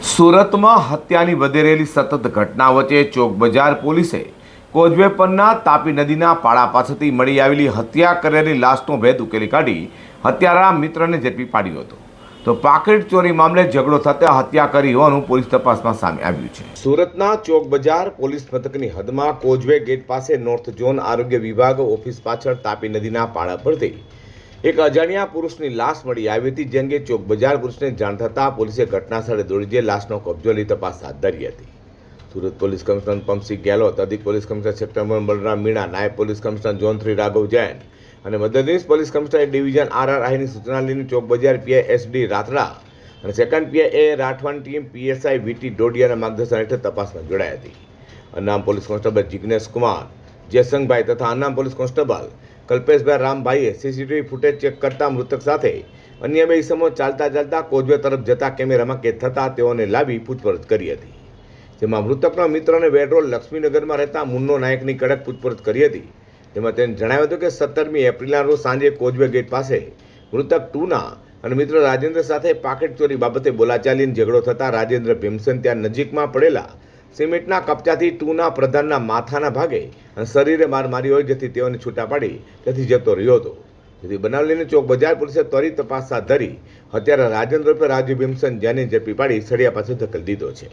સુરતમાં હત્યાની વધી રહેલી સતત ઘટના વચ્ચે ચોક બજાર પોલીસે કોઝવે પરના તાપી નદીના પાળા પાસેથી મળી આવેલી હત્યા કરેલી લાશનો ભેદ ઉકેલી કાઢી હત્યારા મિત્રને ઝડપી પાડ્યો હતો. તો પાકીટ ચોરી મામલે ઝઘડો થતાં હત્યા કરી હોવાનું પોલીસ તપાસમાં સામે આવ્યું છે. સુરતના ચોક બજાર પોલીસ મથકની હદમાં કોઝવે ગેટ પાસે નોર્થ ઝોન આરોગ્ય વિભાગ ઓફિસ પાછળ તાપી નદીના પાળા પરથી એક અજાણ્યા પુરુષની લાશ મળી આવી હતી. જે અંગે ચોક બજાર પુરુષને જાણ થતાં પોલીસે ઘટનાસ્થળે દોડી જઈ લાશનો કબજો લઈ તપાસ હાથ ધરી હતી. સુરત પોલીસ કમિશનર પંપસિંહ ગેહલોત, અધિક police commissioner sector Balram Meena, નાયબ police commissioner zone 3 Raghav Jain અને મદદનીશ પોલીસ કમિશનર ડિવિઝન RRIની સૂચના લઈને ચોક બજાર PI SD રાથડા અને સેકન્ડ PI A રાઠવાની ટીમ PSI VT ડોડિયાના માર્ગદર્શન હેઠળ તપાસમાં જોડાઈ હતી. અનામ પોલીસ કોન્સ્ટેબલ જિગ્નેશ કુમાર, જયસંગભાઈ તથા અનામ પોલીસ કોન્સ્ટેબલ કલ્પેશભાઈ રામભાઈએ CCTV ફૂટેજ ચેક કરતા મૃતક સાથે અન્ય બે ઇસમો ચાલતા કોઝવે તરફ જતા કેમેરામાં કેદ થતા તેઓને લાવી પૂછપરછ કરી હતી. જેમાં મૃતકના મિત્રને વેડરોલ લક્ષ્મીનગરમાં રહેતા મુન્નો નાયકની કડક પૂછપરછ કરી હતી. તેમાં તેને જણાવ્યું હતું કે 17મી એપ્રિલના રોજ સાંજે કોઝવે ગેટ પાસે મૃતક ટુના અને મિત્ર રાજેન્દ્ર સાથે પાકીટ ચોરી બાબતે બોલાચાલીને ઝઘડો થતાં રાજેન્દ્ર ભીમસન ત્યાં નજીકમાં પડેલા સિમેન્ટના કપચાથી ટુના પ્રધાનના માથાના ભાગે અને શરીરે માર મારી હોય, જેથી તેઓને છૂટા પાડી ત્યાંથી જતો રહ્યો હતો. જેથી બનાવ લઈને ચોક બજાર પોલીસે ત્વરિત તપાસ હાથ ધરી હત્યારા રાજેન્દ્ર પર રાજુ ભીમસન જેને ઝડપી પાડી સળિયા પાસે ધકેલી દીધો છે.